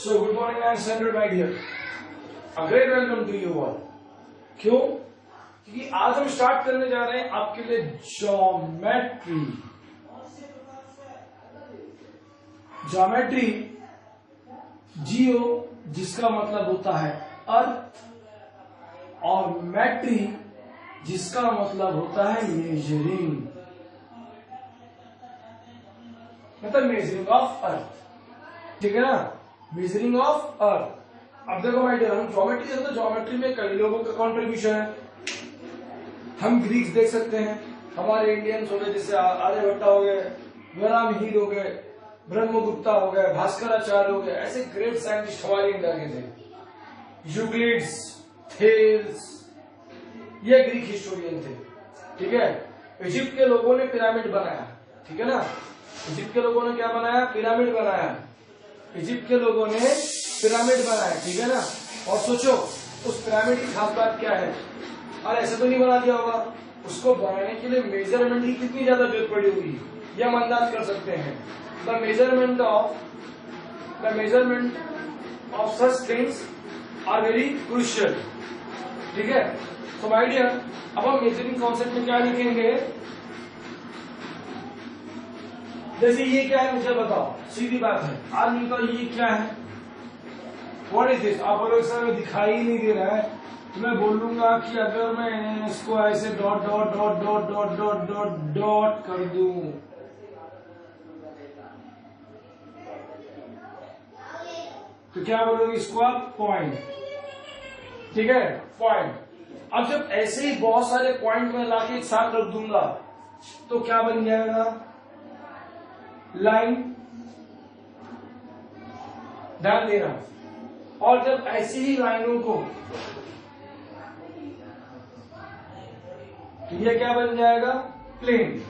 So good morning and standard my dear. A great welcome to you all. क्यों? क्योंकि आज हम start करने जा रहे हैं आपके लिए ज्योमेट्री। ज्योमेट्री जियो जिसका मतलब होता है अर्थ और मैट्री जिसका मतलब होता है मेजरिंग, मतलब मेजरिंग ऑफ अर्थ। ठीक है ना, मेजरिंग ऑफ अर्थ। अब देखो माय डियर, हम ज्योमेट्री से तो ज्योमेट्री में कई लोगों का कंट्रीब्यूशन है। हम ग्रीक्स देख सकते हैं, हमारे इंडियंस हो गए, जैसे आर्यभट्टा हो गए, वराहमिहिर हो गए, ब्रह्मगुप्ता हो गए, भास्कराचार्य हो गए, ऐसे ग्रेट साइंटिस्ट हमारे इंडिया के थे। यूक्लिड्स, थेल्स, ये ग्रीक हिस्टोरियन थे। ठीक है, इजिप्ट के लोगों ने पिरामिड बनाया। ठीक है ना, इजिप्ट के लोगों ने क्या बनाया? पिरामिड बनाया। इजिप्ट के लोगों ने पिरामिड बनाया। ठीक है ना, और सोचो उस पिरामिड की खास बात क्या है? और ऐसे तो नहीं बना दिया होगा, उसको बनाने के लिए मेजरमेंट की कितनी ज्यादा जरूरत पड़ी होगी, यह हम अंदाज कर सकते हैं। The measurement of such things are very crucial. ठीक है, तो माय डियर, अब हम मेजरिंग कॉन्सेप्ट में क्या लिखेंगे? जैसे ये क्या है मुझे बताओ, सीधी बात है। आज नहीं तो ये क्या है? What is this? आप बोलोगे सर दिखाई ही नहीं दे रहा है, तो मैं बोलूंगा कि अगर मैं इसको ऐसे dot dot dot dot dot dot dot dot कर दूं, तो क्या बोलोगे? इसको आप पॉइंट। ठीक है, पॉइंट। अब जब ऐसे ही बहुत सारे पॉइंट में लाके एक साथ रख दूंगा तो क्या बन जाएगा? लाइन। ध्यान देना। और जब ऐसी ही लाइनों को, तो ये क्या बन जाएगा? प्लेन।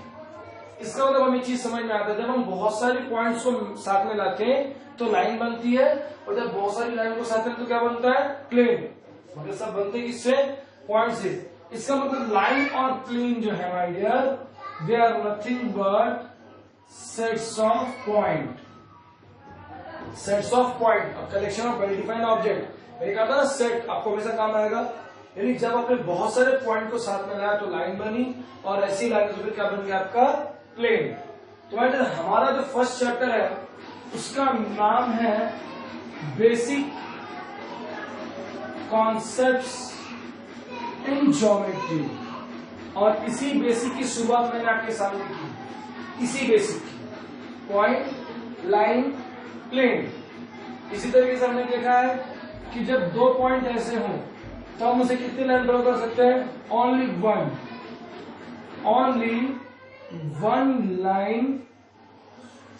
इसका मतलब हमें चीज समझ में आता है, जब हम बहुत सारे पॉइंट्स को साथ में लाते हैं तो लाइन बनती है, और जब बहुत सारी लाइन को साथ में तो क्या बनता है? प्लेन। मतलब सब बनते हैं किससे? पॉइंट से। इसका मतलब लाइन और प्लेन जो है my dear, they are nothing but sets of point. Sets of point, collection of well defined object. मैंने कहा था ना, सेट आपको हमेशा काम आएगा। यानी जब आपने बहुत सारे पॉइंट को साथ में लाया तो लाइन बनी, और ऐसी लाइन तो फिर क्या बन गया? आपका प्लेन। तो माय डियर, हमारा जो फर्स्ट चैप्टर है उसका नाम है बेसिक कॉन्सेप्ट्स इन ज्योमेट्री, और इसी बेसिक की शुरुआत मैंने आपके सामने की। इसी बेसिक की, पॉइंट, लाइन, प्लेन। इसी तरीके से हमने देखा है कि जब दो पॉइंट ऐसे हों तो हम उसे कितनी लाइन ड्रॉ कर सकते हैं? Only one line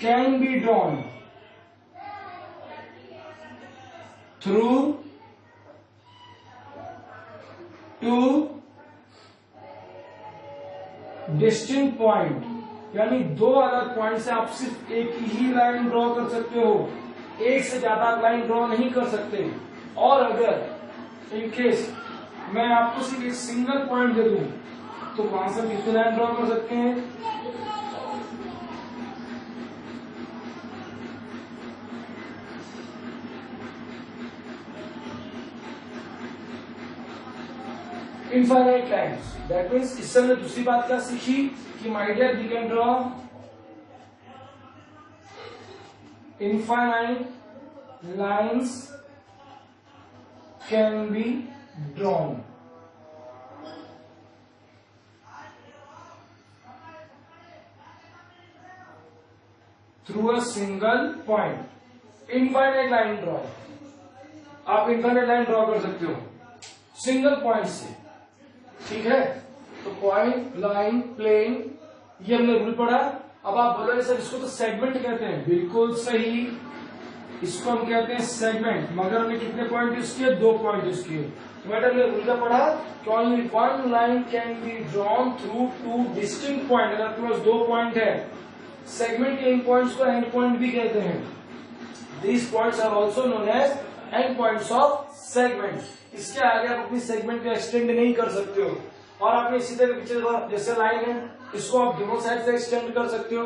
can be drawn through two distinct point. यानी दो अलग पॉइंट से आप सिर्फ एक ही लाइन ड्रॉ कर सकते हो, एक से ज्यादा लाइन ड्रॉ नहीं कर सकते। और अगर इन केस मैं आपको सिर्फ एक सिंगल पॉइंट दे दूं तो वहां से कितनी लाइन ड्रॉ कर सकते हैं? Infinite lines. दैट मीन्स इससे हमने दूसरी बात क्या सीखी कि my dear, we can draw infinite lines can be drawn through a single point. Infinite line draw, आप इनफाइनाइट लाइन ड्रॉ कर सकते हो सिंगल पॉइंट से। ठीक है, तो पॉइंट, लाइन, प्लेन, ये हमने रूल पढ़ा। अब आप बोलोगे सर इसको तो सेगमेंट कहते हैं। बिल्कुल सही, इसको हम कहते हैं सेगमेंट। मगर हमने कितने पॉइंट यूज किए? दो पॉइंट यूज किए। मैडम ने रूल क्या पढ़ा कि only one line can be drawn through two distinct point. अगर आपके पास दो पॉइंट है, सेगमेंट के इन पॉइंट्स को एंड पॉइंट भी कहते हैं। These points are also known as end points of segment. इसके आगे आप अपनी सेगमेंट को एक्सटेंड नहीं कर सकते हो। और आपने इसी तरह पीछे जैसे लाइन है, इसको आप दोनों साइड से एक्सटेंड कर सकते हो।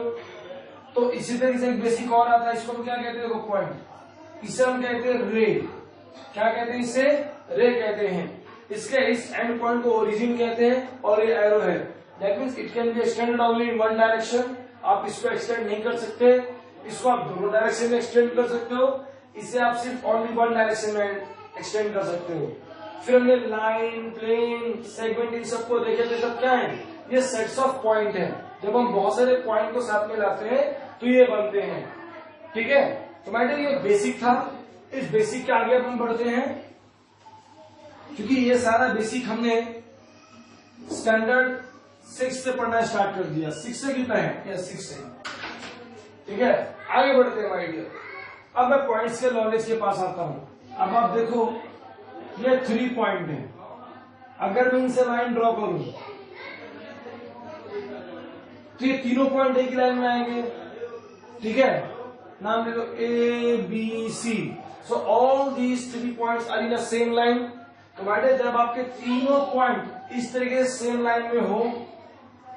तो इसी तरीके से एक बेसिक और आता है, इसको हम क्या कहते हैं? पॉइंट। इसे हम कहते हैं रे। क्या कहते हैं इसे? रे कहते हैं। इसके इस एंड पॉइंट को ओरिजिन कहते हैं और ये एरो है। That means it can be extended only in one direction. आप इसको एक्सटेंड नहीं कर सकते, इसको आप दोनों डायरेक्शन में एक्सटेंड कर सकते हो, इसे आप सिर्फ ओनली वन डायरेक्शन में एक्सटेंड कर सकते हो। फिर हमने लाइन, प्लेन, सेगमेंट इन सबको देखे थे। सब क्या है? ये सेट्स ऑफ पॉइंट है। जब हम बहुत सारे पॉइंट को साथ में लाते हैं तो ये बनते हैं। ठीक है, तो मैंने ये बेसिक था। इस बेसिक के आगे अब हम बढ़ते हैं, क्योंकि ये सारा बेसिक हमने स्टैंडर्ड 6 से पढ़ना स्टार्ट कर दिया। 6 से कितना है? या 6 से। ठीक है, आगे बढ़ते हैं माय डियर। अब मैं पॉइंट्स के नॉलेज के पास आता हूं। अब आप देखो, ये 3 पॉइंट है। अगर मैं इनसे लाइन ड्रॉ करूं तो ये तीनों पॉइंट एक ही लाइन में आएंगे। ठीक है, नाम ले लो A B C. So all these 3 points are in the same line. तो बेटे जब आपके तीनों पॉइंट इस तरीके से सेम लाइन में हो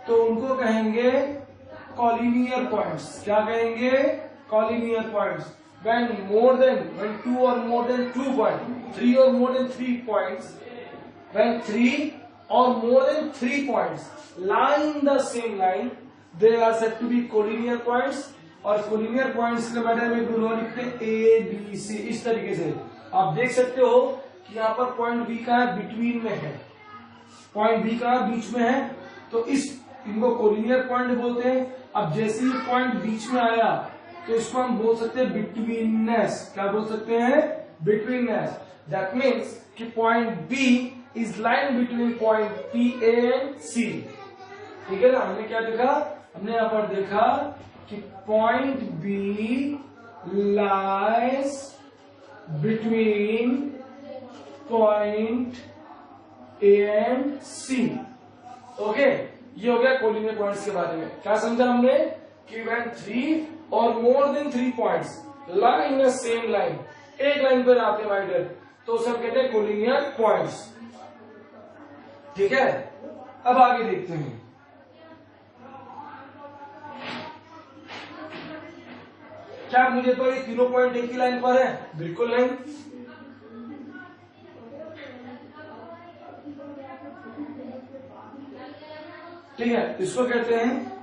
तो उनको कहेंगे कॉलिनियर पॉइंट्स। क्या कहेंगे? Collinear points. when two or more than 2 points, 3 or more than 3 points, when 3 or more than 3 points lie in the same line, they are said to be collinear points। और collinear points के बारे में दोनों लिखते हैं ए B सी। इस तरीके से आप देख सकते हो कि यहाँ पर पॉइंट बी का है, बिटवीन में है। पॉइंट बी का बीच में है, तो इनको कोलिनियर पॉइंट बोलते हैं। अब जैसे ही पॉइंट बीच में आया तो इसको हम बोल सकते हैं बिटवीननेस। क्या बोल सकते हैं? बिटवीननेस। दैट मीन्स कि point B is line between point P and C. ठीक है ना, हमने क्या देखा? हमने यहां पर देखा कि point B lies between point A and C. Okay, ये हो गया कोलिनियर पॉइंट्स के बारे में। क्या समझा हमने? कि when 3 or more than 3 points lie in the same line, एक लाइन पर आते हैं तो उसे हम कहते हैं कोलिनियर पॉइंट्स। ठीक है, अब आगे देखते हैं। क्या मुझे तो ये तीनों पॉइंट एक ही लाइन पर है? बिल्कुल नहीं। ठीक है, इसको कहते हैं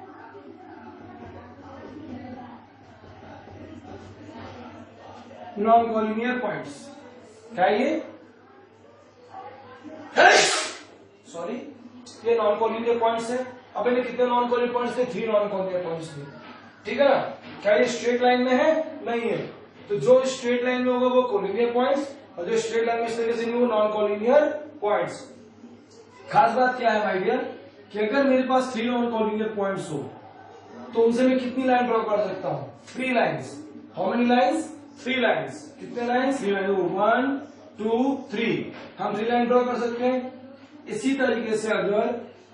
नॉन कॉलिनियर पॉइंट्स। क्या ये? सॉरी, ये नॉन कॉलिनियर पॉइंट्स है। अब मैंने कितने नॉन कॉलिनियर पॉइंट्स थे? 3 नॉन कॉलिनियर पॉइंट्स थे। ठीक है ना? क्या ये स्ट्रेट लाइन में है? नहीं है। तो जो स्ट्रेट लाइन में होगा वो कॉलिनियर पॉइंट्स, और जो स्ट्रेट लाइन में इस तरीके से नहीं वो नॉन कॉलिनियर पॉइंट्स। खास बात क्या है माय डियर, कि अगर मेरे पास 3 नॉन कॉलिनियर पॉइंट्स हो तो उनसे मैं कितनी लाइन ड्रॉ कर सकता हूं? 3 lines. How many lines? 3 lines. कितने लाइन्स? 3 लाइन। 1 2 3। हम 3 लाइन ड्रॉ कर सकते हैं। इसी तरीके से अगर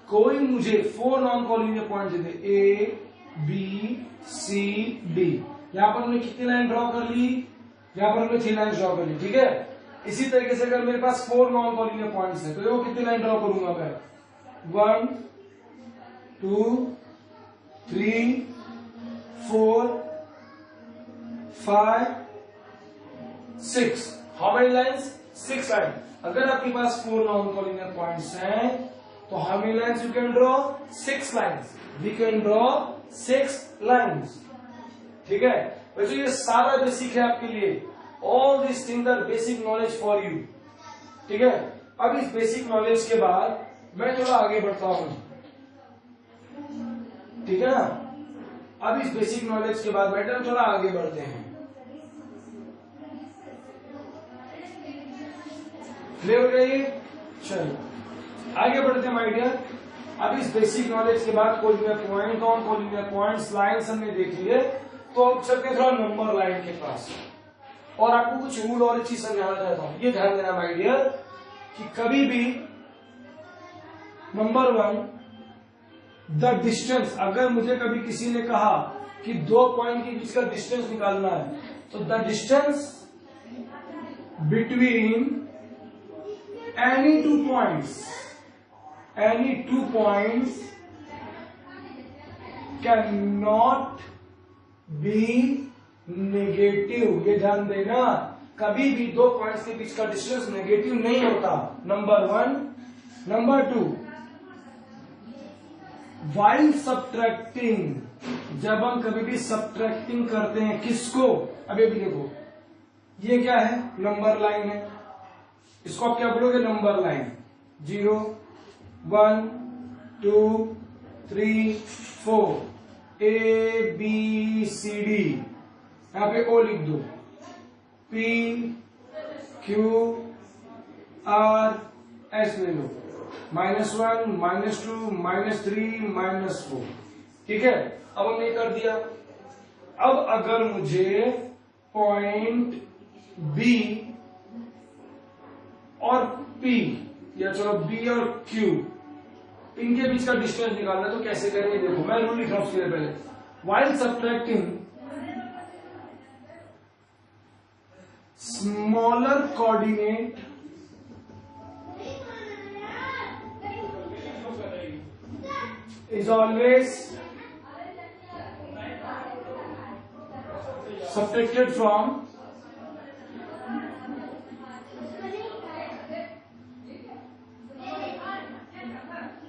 कोई मुझे 4 नॉन कॉलिनियर पॉइंट दे दे, ए बी सी डी, यहां पर हमने कितनी लाइन ड्रॉ कर ली? यहां पर हमने 3 लाइन ड्रॉ कर ली। ठीक है, इसी तरीके से अगर मेरे पास 4 नॉन कॉलिनियर पॉइंट्स है तो वो कितनी लाइन ड्रॉ करूंगा मैं? 1 2 3 4 5 6। How many lines? 6 लाइन। अगर आपके पास 4 नॉन कॉलिनियर पॉइंट्स हैं तो how many lines you can draw? 6 lines. We can draw 6 lines. ठीक है, वैसे ये सारा बेसिक है आपके लिए। All this things are basic knowledge for you. ठीक है, अब इस बेसिक नॉलेज के बाद मैं थोड़ा आगे बढ़ता हूं। ठीक है ना, अब इस बेसिक नॉलेज के बाद मैडम थोड़ा आगे बढ़ते हैं। क्लियर हो गया ये? चलो आगे बढ़ते हैं माय डियर। अब इस बेसिक नॉलेज के बाद कोलिनियर पॉइंट और कोलिनियर पॉइंट्स, लाइन्स हमने देख लिए, तो अब चलते हैं थोड़ा नंबर लाइन के पास और आपको कुछ रूल और चीज समझाना चाहता हूं। ये ध्यान देना माय डियर कि कभी भी नंबर 1 द डिस्टेंस, अगर मुझे कभी किसी ने कहा कि 2 पॉइंट के बीच का डिस्टेंस निकालना है तो the distance between any 2 points cannot be negative, ये ध्यान देना, कभी भी दो पॉइंट्स के बीच का डिस्टेंस नेगेटिव नहीं होता, नंबर 1। नंबर 2, व्हाइल सबट्रैक्टिंग, जब हम कभी भी सबट्रैक्टिंग करते हैं किसको, अभी भी देखो ये क्या है, नंबर लाइन है, इसको आप क्या बोलोगे, नंबर लाइन, 0 1 2 3 4 ABCD, यहां पे O लिख दो, PQRS ले लो, -1 -2 -3 -4, ठीक है। अब हमने कर दिया। अब अगर मुझे पॉइंट B और P, या चलो B और Q, इनके बीच का डिस्टेंस निकालना, तो कैसे करेंगे, देखो मैं रूल लिख रहा हूं उसके पहले, while subtracting smaller coordinate is always subtracted from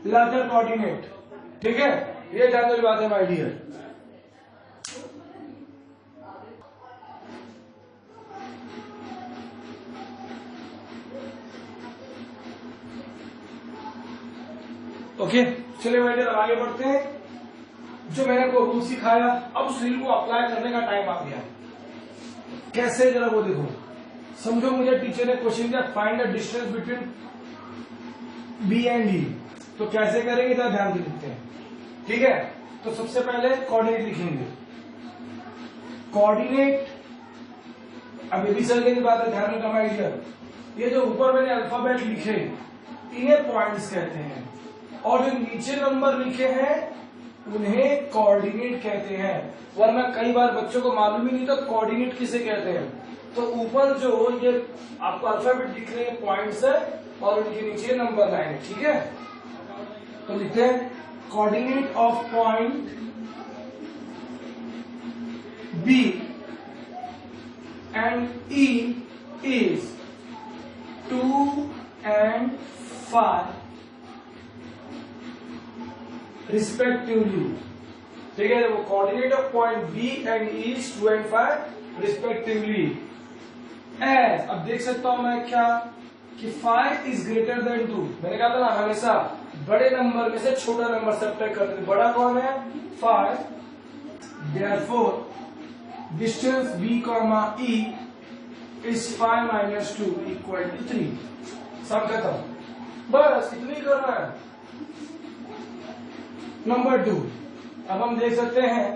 larger coordinate, ठीक है, ये जानने वाली बात है माय डियर। ओके, चलिए माय डियर आगे बढ़ते हैं। जो मैंने को रूल सिखाया, अब उस रूल को अप्लाई करने का टाइम आ गया। कैसे, जरा वो देखो, समझो मुझे टीचर ने क्वेश्चन दिया find the distance between B and E, तो कैसे करेंगे, जरा ध्यान से लिखते हैं, ठीक है। तो सबसे पहले कोऑर्डिनेट लिखेंगे, कोऑर्डिनेट, अब ये भी समझने की बात है, ध्यान रखना माय डियर, ये जो ऊपर मैंने अल्फाबेट लिखे इन्हें पॉइंट्स कहते हैं, और जो नीचे नंबर लिखे हैं उन्हें कोऑर्डिनेट कहते हैं। वरना कई बार बच्चों को मालूम ही नहीं था कोऑर्डिनेट किसे कहते हैं। तो ऊपर जो ये आपको अल्फाबेट दिख रहे हैं पॉइंट्स है, और उनके नीचे नंबर लाइन है, ठीक है। तो लिखते हैं coordinate of point B and E is 2 and 5 respectively, ठीक है। वो coordinate of point B and E is 2 and 5 respectively. As, अब देख सकता हूं मैं क्या, कि 5 इज ग्रेटर देन 2, मैंने कहा था ना हमेशा बड़े नंबर में से छोटा नंबर सब्ट्रैक्ट करते हैं, बड़ा कौन है, 5, therefore distance B, E is 5 - 2 = 3, सब खत्म, बस इतनी करना है। नंबर 2, अब हम देख सकते हैं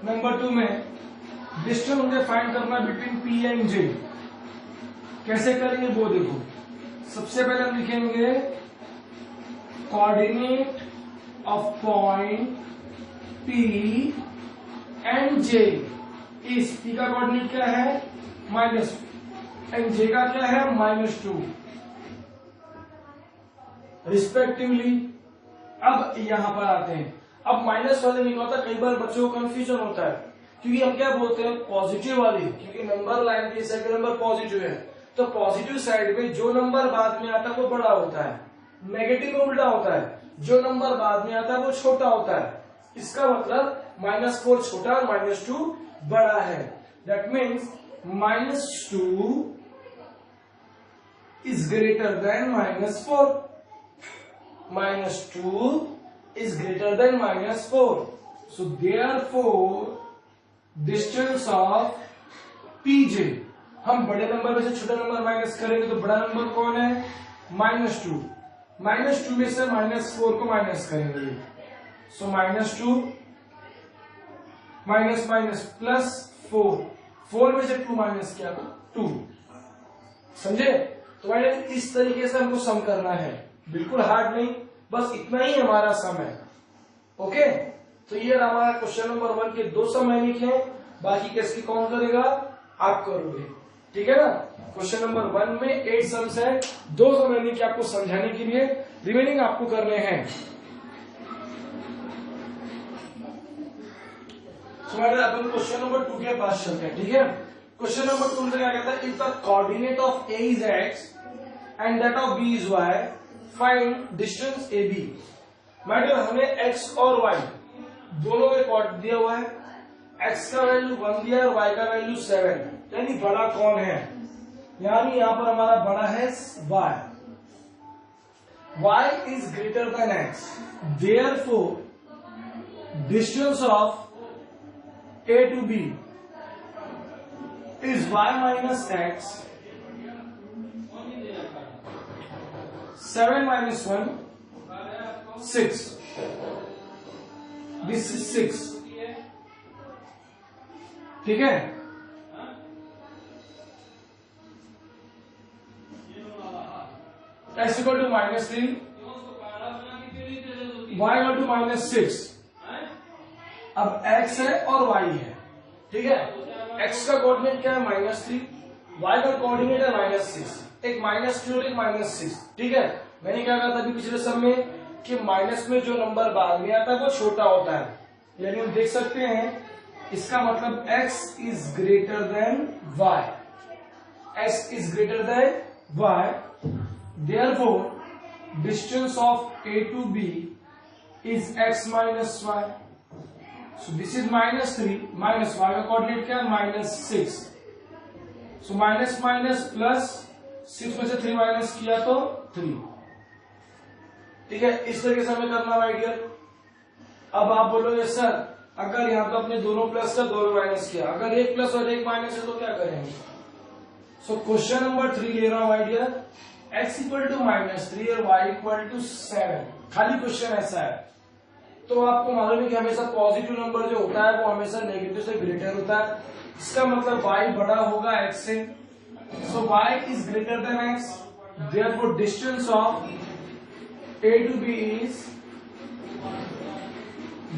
नंबर 2 में डिस्टेंस मुझे फाइंड करना बिटवीन P एंड J, कैसे करेंगे वो देखो। सबसे पहले हम लिखेंगे coordinate of point P and J इस P का कोऑर्डिनेट क्या है, -, एंड J का क्या है, -2 रिस्पेक्टिवली। अब यहां पर आते हैं, अब माइनस वाले नहीं होता, कई बार बच्चों को कंफ्यूजन होता है, क्योंकि हम क्या बोलते हैं पॉजिटिव वाली, क्योंकि नंबर लाइन की सेकंड नंबर पॉजिटिव है, तो पॉजिटिव साइड में जो नंबर बाद में आता है वो बड़ा होता है, नेगेटिव में उल्टा होता है, जो नंबर बाद में आता है वो छोटा होता है। इसका मतलब -4 छोटा और -2 बड़ा है, that means -2 is greater than -4, -2 is greater than -4, so therefore distance of PJ, हम बड़े नंबर में से छोटा नंबर माइनस करेंगे तो बड़ा नंबर कौन है, -2, -2 में से -4 को माइनस करेंगे, सो -2 +4, 4 में से 2 माइनस किया तो 2, समझे। तो मैंने इस तरीके से हमको सम करना है, बिल्कुल हार्ड नहीं, बस इतना ही हमारा सम है। ओके, तो ये हमारा क्वेश्चन नंबर 1 के 2 सम मैंने लिखे हैं, बाकी किसकी कौन करेगा, आप करोगे, ठीक है ना। क्वेश्चन नंबर 1 में 8 सम्स है, 2 सम मैंने लिखे आपको समझाने के लिए, रिमेनिंग आपको करने हैं। अपन क्वेश्चन नंबर 2 के पास चलते हैं, ठीक है। क्वेश्चन नंबर 2 में क्या कहता है, if the coordinate of A is X and that of B is Y, find distance A B. Madam हमें एक्स और वाई दोनों का कोऑर्डिनेट दिया हुआ है, एक्स का वैल्यू 1 दिया है, वाई का वैल्यू 7, यानी बड़ा कौन है, यानी यहां पर हमारा बड़ा है y, y is greater than x, therefore distance of a to b is y minus x, 7 minus 1 6, this is 6, ठीक है। x equal to -3, y equal to -6। अब x है और y है, ठीक है। x का कोऑर्डिनेट क्या है -3, y का कोऑर्डिनेट है -6, एक -3 और एक -6, ठीक है। मैंने क्या कहा था अभी पिछले सब में कि माइनस में जो नंबर बाद में आता है वो छोटा होता है, यानी हम देख सकते हैं इसका मतलब x is greater than y, x is greater than y, therefore distance of a to b is x minus y, so this is -3 minus y का कोऑर्डिनेट क्या है -6, so माइनस माइनस प्लस 6 में से 3 माइनस किया तो 3, ठीक है। इस तरीके से हमें करना है डियर। अब आप बोलोगे सर अगर यहाँ पे अपने दोनों प्लस का दोनों माइनस किया, अगर एक प्लस और एक माइनस है तो क्या करेंगे। सो क्वेश्चन नंबर 3 ले रहा हूं my dear, x equal to -3 और y इक्वल टू 7, खाली क्वेश्चन ऐसा है। तो आपको मालूम है कि हमेशा पॉजिटिव नंबर जो होता है वो हमेशा नेगेटिव से ग्रेटर होता है, इसका मतलब y बड़ा होगा x से, सो y is greater than x, therefore distance of a to b is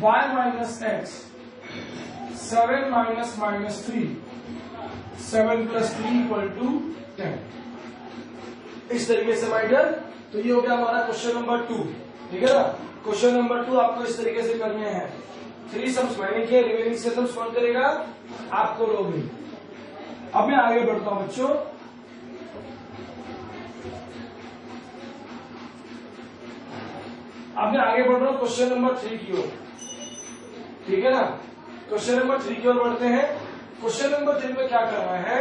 y minus x, 7 minus -3, 7 plus 3 equal to 10। इस तरीके से माय डियर, तो ये हो गया हमारा क्वेश्चन नंबर 2, ठीक है ना। क्वेश्चन नंबर 2 आपको इस तरीके से करने हैं, 3 सम्स मैंने किए, रिमेनिंग से सम्स कौन करेगा, आपको लोग। अब मैं आगे बढ़ता हूं बच्चों, अब मैं आगे बढ़ रहा हूं क्वेश्चन नंबर 3 की ओर, ठीक है ना। क्वेश्चन नंबर 3 की ओर बढ़ते हैं। क्वेश्चन नंबर 3 में क्या करना है,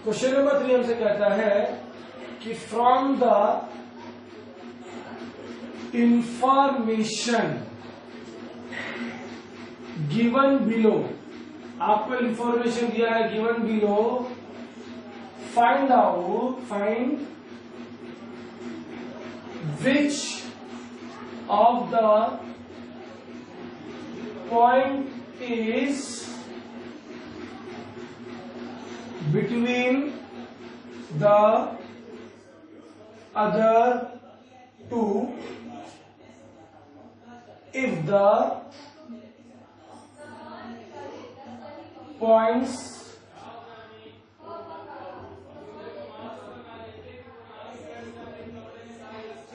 क्वेश्चन नंबर 3 हमसे कहता है कि from the information given below, आपको इंफॉर्मेशन दिया है given below, find which of the point is between the other two if the points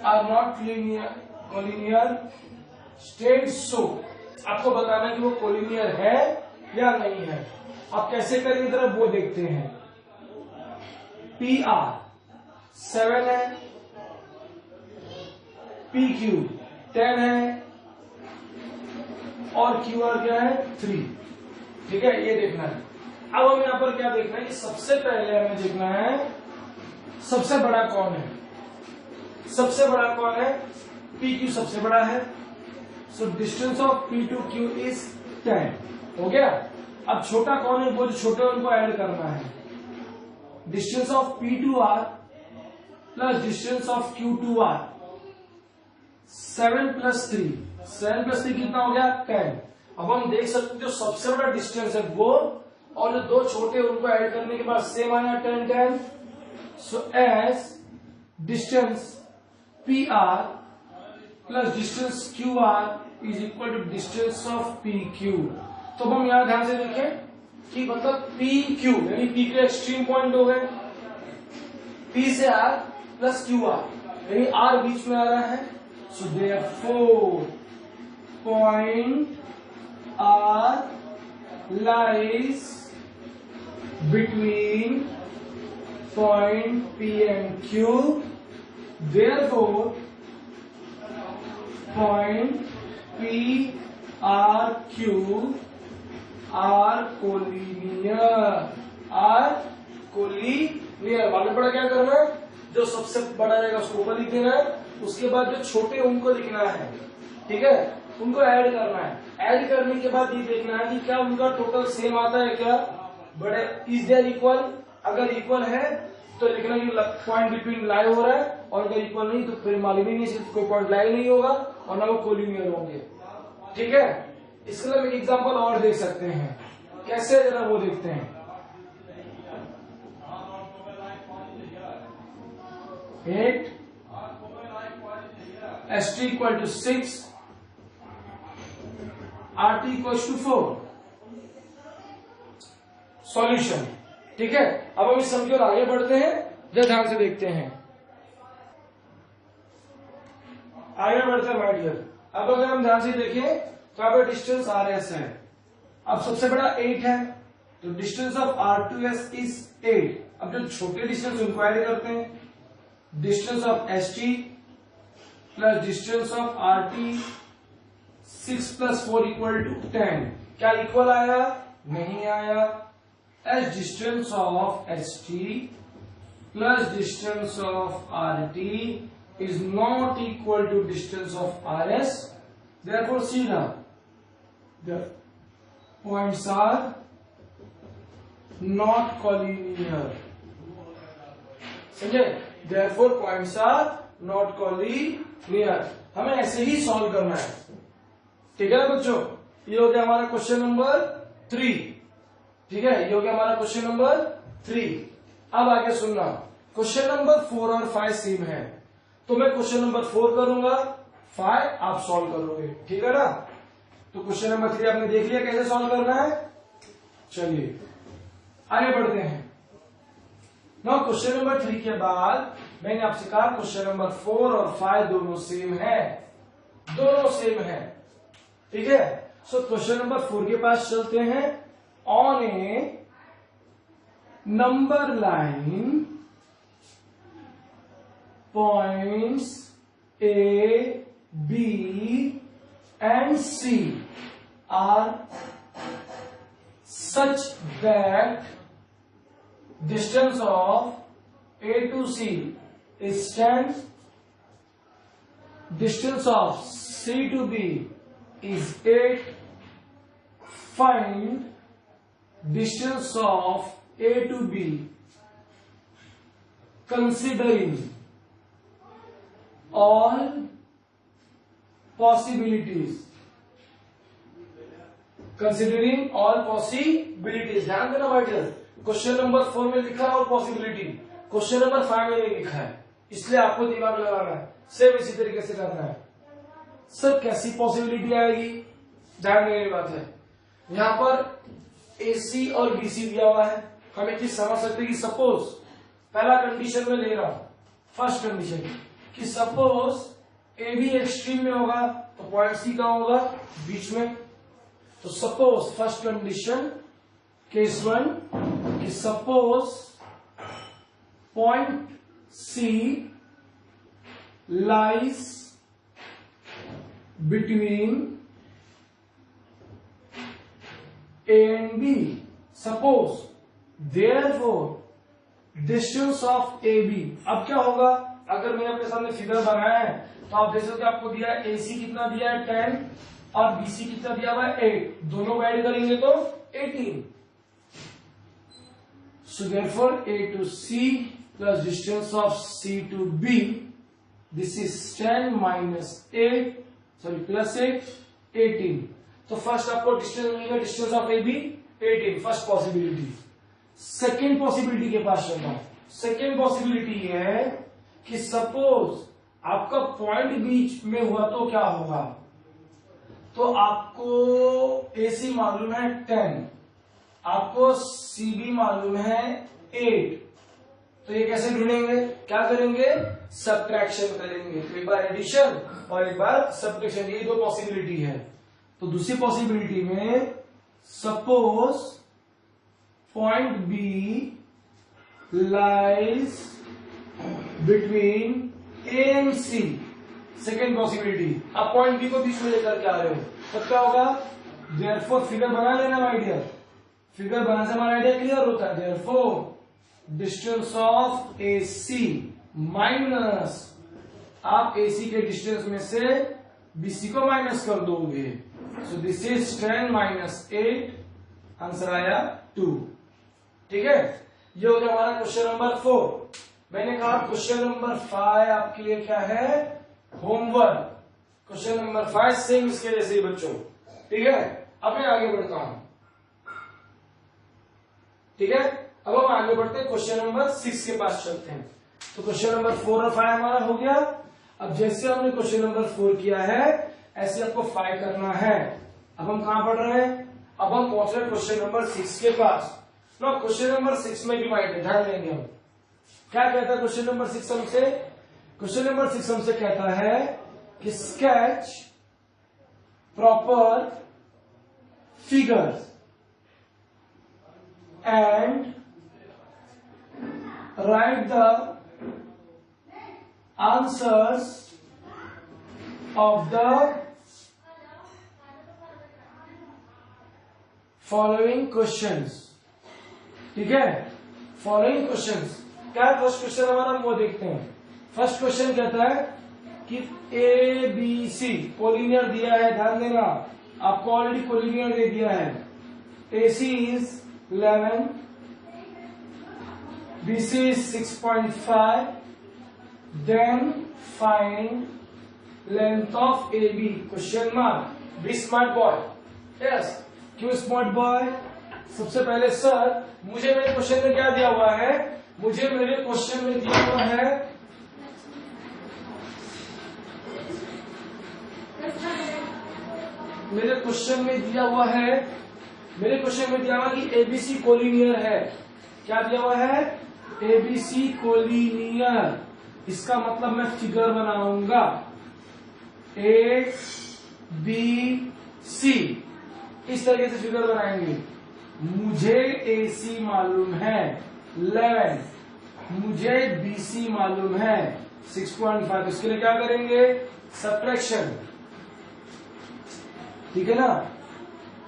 are not collinear state. So आपको बताना कि वो कोलिनियर है या नहीं है। आप कैसे करेंगे जरा वो देखते हैं। पी आर 7 है, पी क्यू 10 है और क्यू आर क्या है 3, ठीक है, ये देखना है। अब हमें यहां पर क्या देखना है कि सबसे पहले हमें देखना है सबसे बड़ा कौन है। सबसे बड़ा कौन है, पी क्यू सबसे बड़ा है, so distance of P to Q is 10, हो गया। अब छोटा कौन है, वो जो छोटे उनको ऐड करना है। Distance of P to R plus distance of Q to R, 7 plus 3, 7 plus 3 कितना हो गया 10। अब हम देख सकते हैं जो सबसे बड़ा डिस्टेंस है वो और जो दो छोटे उनको ऐड करने के बाद सेम आया 10 10। So as distance P R plus distance Q R is equal to distance of P Q. तो हम यहां ध्यान से देखें कि मतलब पी क्यू यानी पी के एक्सट्रीम पॉइंट हो गए, पी से आर प्लस क्यू आर यानी आर बीच में आ रहा है। So therefore point R lies between point P and Q. Therefore, point P R Q are collinear. मालूम पड़ा क्या करना है? जो सबसे बड़ा रहेगा उसको ऊपर लिख देना है, उसके बाद जो छोटे उनको लिखना है, ठीक है, उनको ऐड करना है। ऐड करने के बाद ये देखना है कि क्या उनका टोटल सेम आता है क्या, बड़े इज देयर इक्वल। अगर इक्वल है तो लिखना कि पॉइंट बिटवीन लाई हो रहा है, और अगर इक्वल नहीं तो फिर मालूम ही नहीं, सिर्फ कोई पॉइंट लाई नहीं होगा और ना वो कोलिनियर होंगे, ठीक है। इसके लिए हम एक एग्जांपल और देख सकते हैं, कैसे जरा वो देखते हैं। At ST equal to 6, RT equal to 4। Solution, ठीक है। अब हम इस सम की ओर आगे बढ़ते हैं, जरा ध्यान से देखते हैं। आगे बढ़ते हैं माय डियर। अब अगर हम ध्यान से देखें तो यहाँ पे डिस्टेंस RS है। अब सबसे बड़ा 8 है, तो डिस्टेंस ऑफ R2S इज 8। अब जो छोटे डिस्टेंस उनको ऐड करते हैं। Distance of ST plus distance of RT, 6 plus 4 equal to 10। क्या इक्वल आया? नहीं आया। As distance of ST plus distance of RT is not equal to distance of RS. Therefore, see now, the points are not collinear. समझे? Therefore, points are not collinear. हमें ऐसे ही solve करना है, ठीक है ना बच्चों। ये हो गया हमारा क्वेश्चन नंबर 3, ठीक है, ये हो गया हमारा क्वेश्चन नंबर 3। अब आगे सुनना, क्वेश्चन नंबर 4 और 5 सेम है, तो मैं क्वेश्चन नंबर 4 करूंगा, 5 आप सॉल्व करोगे, ठीक है ना। तो क्वेश्चन नंबर 3 आपने देख लिया कैसे सॉल्व करना है। चलिए आगे बढ़ते हैं। नाउ क्वेश्चन नंबर 3 के बाद मैंने आपसे कहा क्वेश्चन नंबर 4 और 5 दोनों सेम है, दोनों सेम है, ठीक है। सो क्वेश्चन नंबर 4 के पास चलते हैं। On A number line points A, B and C are such that distance of A to C is 10, distance of C to B is 8, find distance of A to B considering all possibilities, considering all possibilities। ध्यान देना भाई, question number 4 में लिखा है और possibility, question number 5 में नहीं लिखा है, इसलिए आपको दिमाग लगाना है। सेम इसी तरीके से करना है। सर कैसी पॉसिबिलिटी आएगी, ध्यान देने की बात है। यहां पर AC और BC दिया हुआ है, हम एक चीज समझ सकते हैं कि सपोज पहला कंडीशन में ले रहा हूं, फर्स्ट कंडीशन कि सपोज AB एक्सट्रीम में होगा तो पॉइंट C कहां होगा, बीच में। तो सपोज फर्स्ट कंडीशन केस 1 कि suppose point C lies between A and B. Suppose therefore distance of AB। अब क्या होगा, अगर मैंने अपने सामने फिगर बनाया है तो आप देख सकते हो आपको दिया है AC कितना दिया है 10 और BC कितना दिया हुआ है 8, दोनों ऐड करेंगे तो 18। So therefore A to C plus distance of C to B, this is 10 minus 8, sorry plus 8, 18। तो फर्स्ट आपको डिस्टेंस मिलेगा, distance of AB 18, first possibility. Second possibility के पास चलता हूं। सेकेंड पॉसिबिलिटी ये है कि सपोज आपका पॉइंट बीच में हुआ तो क्या होगा, तो आपको AC मालूम है 10, आपको CB मालूम है 8, तो ये कैसे ढूंढेंगे, क्या करेंगे, सब्ट्रैक्शन करेंगे। तो एक बार एडिशन और एक बार सब्ट्रैक्शन, ये दो पॉसिबिलिटी है। तो दूसरी पॉसिबिलिटी में suppose point B lies between A and C, second possibility. आप पॉइंट बी को बीच में लेकर के आ रहे हो, तब क्या होगा? देयरफॉर फिगर बना लेना माय डियर, फिगर बनाने से हमारा आइडिया क्लियर होता है। Therefore distance of A C minus, आप ए सी के डिस्टेंस में से बीसी को माइनस कर दोगे, so this is 10 minus 8, answer आया 2। ठीक है, ये हो गया हमारा क्वेश्चन नंबर 4। मैंने कहा क्वेश्चन नंबर 5 आपके लिए क्या है? होमवर्क। क्वेश्चन नंबर 5 सेम इसके जैसे ही बच्चों। ठीक है, अब मैं आगे बढ़ता हूं। ठीक है, अब हम आगे बढ़ते हैं, क्वेश्चन नंबर 6 के पास चलते हैं। तो क्वेश्चन नंबर 4 और 5 हमारा हो गया। अब जैसे हमने क्वेश्चन नंबर 4 किया है, ऐसे आपको 5 करना है। अब हम कहां पढ़ रहे हैं? अब हम पहुंच रहे हैं क्वेश्चन नंबर 6 के पास। ना क्वेश्चन नंबर 6 में भी माइंड ध्यान देंगे हम। क्या कहता है क्वेश्चन नंबर 6 हमसे? क्वेश्चन नंबर 6 हमसे कहता है कि sketch proper figures and right the answers of the following questions. ठीक है, फॉलोइंग क्वेश्चंस क्या है? फर्स्ट क्वेश्चन हमारा वो देखते हैं। फर्स्ट क्वेश्चन कहता है कि ए बी सी कोलिनियर दिया है, ध्यान देना, आपको ऑलरेडी कोलिनियर दे दिया है। A C is 11, B C is 6.5, then find length of A B question mark. Be smart boy. Yes, क्यों स्मार्ट बॉय? सबसे पहले सर मुझे मेरे क्वेश्चन में क्या दिया हुआ है? मुझे मेरे क्वेश्चन में दिया हुआ है मेरे क्वेश्चन में दिया हुआ कि एबीसी कोलिनियर है। क्या दिया हुआ है? ABC collinear. इसका मतलब मैं फिगर बनाऊंगा ए बी सी, इस तरीके से फिगर बनाएंगे। मुझे ए सी मालूम है 11, मुझे बी सी मालूम है 6.5। इसके लिए क्या करेंगे? सब्ट्रैक्शन। ठीक है ना,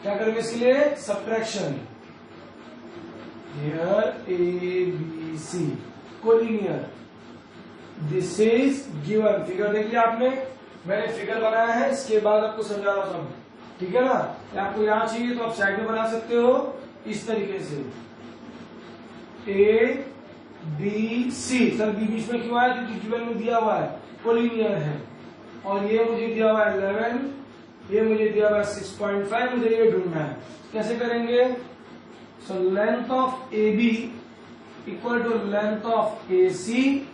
क्या करेंगे इसके लिए? Subtraction. Here A B C collinear, this is given. Figure देख लिया आपने, मैंने फिगर बनाया है, इसके बाद आपको समझा रहा हूं। ठीक है ना, आपको यहां चाहिए तो आप साइड में बना सकते हो इस तरीके से। A B C, sir B बीच में क्यों आया? क्योंकि गिवन में दिया हुआ है कोलिनियर है। और ये मुझे दिया हुआ है 11, ये मुझे दिया हुआ है 6.5, मुझे ये ढूंढना है। कैसे करेंगे? So length of A B equal to length of A C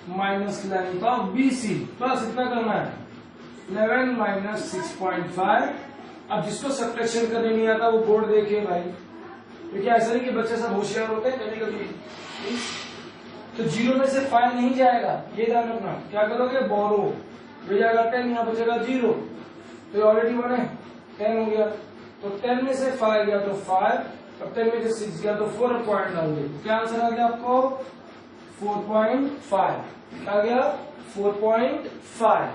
minus length of B C. बस इतना करना है, 11 माइनस 6.5। अब जिसको सब्ट्रैक्शन करने नहीं आता वो बोर्ड देखे भाई, क्योंकि ऐसा नहीं कि बच्चे सब होशियार होते हैं कभी कभी। तो 0 में से 5 नहीं जाएगा, ये ध्यान रखना। क्या करोगे? बोरो, ये जाएगा 10, यहाँ बचेगा 0, तो ऑलरेडी बने 10 हो गया। तो 10 में से 5 गया तो 5, अब 10 में से 6 गया तो 4 पॉइंट डाल दो। क्या आंसर आ गया आपको? 4.5 आ गया, 4.5।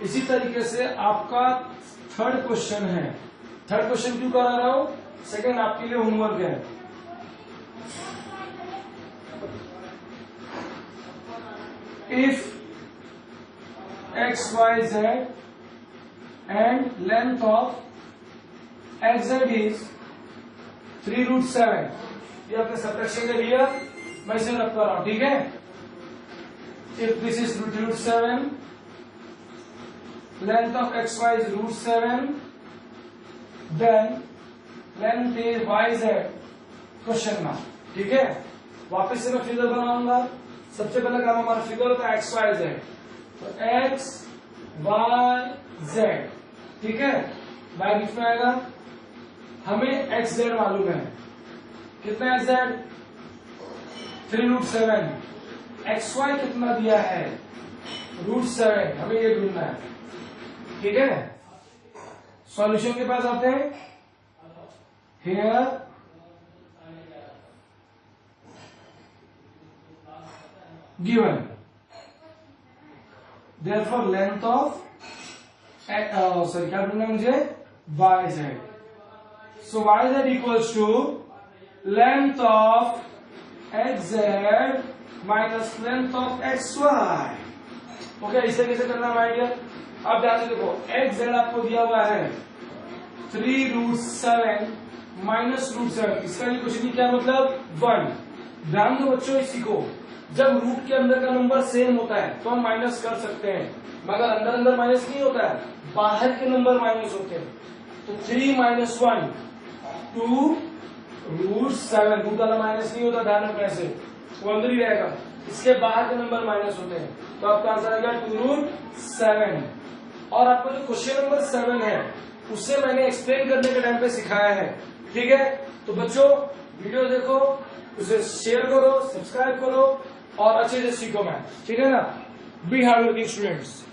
इसी तरीके से आपका थर्ड क्वेश्चन है। थर्ड क्वेश्चन क्यों करा रहा हूं? सेकंड आपके लिए होमवर्क है। If X Y Z and length of X Z is 3√7, ये आपने सब्ट्रैक्शन के लिया, मैं इसे रख कर रहा हूं। ठीक है, if this is √7, length of xy is √7, then length is yz question mark. ठीक है, वापस से मैं फिगर बनाऊंगा। सबसे पहला काम हमारा फिगर होता है एक्स वाई जेड, तो एक्स वाई जेड। ठीक है, वाई बीच में आएगा। हमें एक्स जेड मालूम है, कितना एक्स जेड? 3√7। एक्स वाई कितना दिया है? √7, हमें ये ढूंढना है। ठीक है, सॉल्यूशन के पास आते हैं। here given, therefore length of क्या ढूंढना मुझे, yz. So yz equals to length of xz minus length of xy. Okay, इसे कैसे करना है माय डियर? अब ध्यान से देखो, xz आपको दिया हुआ है 3√7 माइनस √7, इसका भी कुछ नहीं, क्या मतलब 1। ध्यान दो बच्चों इसी को, जब रूट के अंदर का नंबर सेम होता है तो हम माइनस कर सकते हैं, मगर अंदर अंदर माइनस नहीं होता है, बाहर के नंबर माइनस होते हैं। तो 3 माइनस 1 2√7, रूट वाला माइनस नहीं होता, ध्यान रखना, ऐसे वो अंदर ही रहेगा, इसके बाहर के नंबर माइनस होते हैं। तो आपका आंसर आएगा 2√7। और आपको जो क्वेश्चन नंबर 7 है उससे मैंने एक्सप्लेन करने के टाइम पे सिखाया है, ठीक है? तो बच्चों वीडियो देखो, उसे शेयर करो, सब्सक्राइब करो और अच्छे से सीखो मैथ, ठीक है ना? Be hard working students.